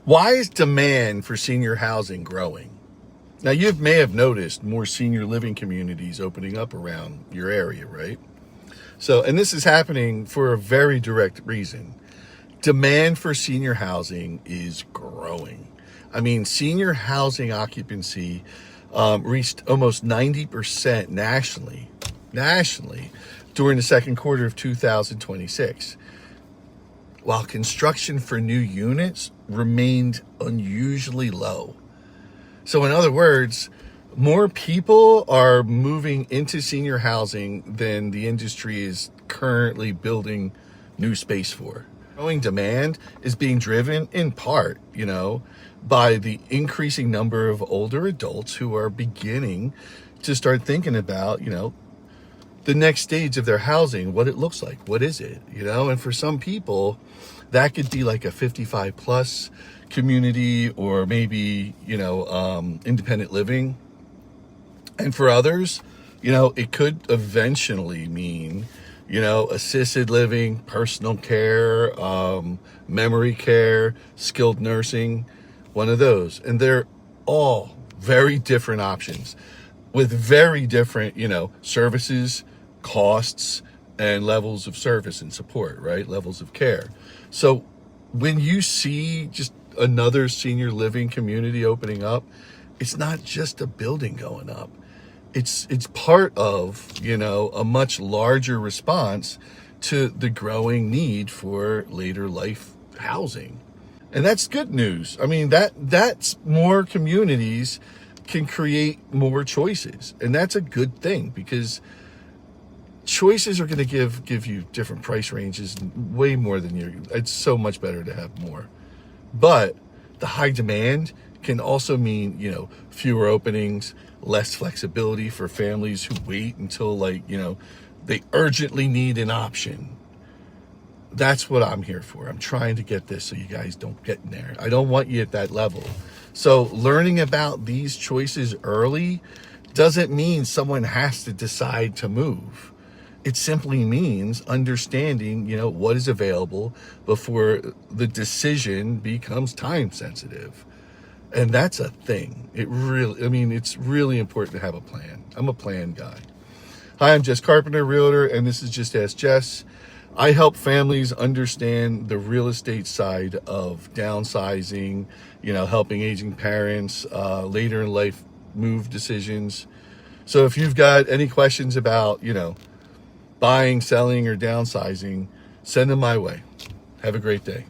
Why is demand for senior housing growing? Now, you may have noticed more senior living communities opening up around your area, right? So, and this is happening for a very direct reason. Demand for senior housing is growing. I mean, senior housing occupancy reached almost 90% nationally during the second quarter of 2026. While construction for new units remained unusually low. So in other words, more people are moving into senior housing than the industry is currently building new space for. Growing demand is being driven in part, by the increasing number of older adults who are beginning to start thinking about, the next stage of their housing, what it looks like, what is it, and for some people that could be like a 55 plus community or maybe, independent living. And for others, it could eventually mean, assisted living, personal care, memory care, skilled nursing, one of those. And they're all very different options with very different, services, costs, and levels of service and support, right? Levels of care. So when you see just another senior living community opening up, it's not just a building going up. It's part of, a much larger response to the growing need for later life housing. And that's good news. I mean, that's more communities can create more choices. And that's a good thing because choices are going to give you different price ranges, way more than it's so much better to have more. But the high demand can also mean, fewer openings, less flexibility for families who wait until they urgently need an option. That's what I'm here for. I'm trying to get this so you guys don't get in there. I don't want you at that level. So learning about these choices early doesn't mean someone has to decide to move. It simply means understanding, what is available before the decision becomes time sensitive. And that's a thing. It's really important to have a plan. I'm a plan guy. Hi, I'm Jess Carpenter, realtor, and this is Just Ask Jess. I help families understand the real estate side of downsizing, helping aging parents, later in life move decisions. So if you've got any questions about, buying, selling, or downsizing, send them my way. Have a great day.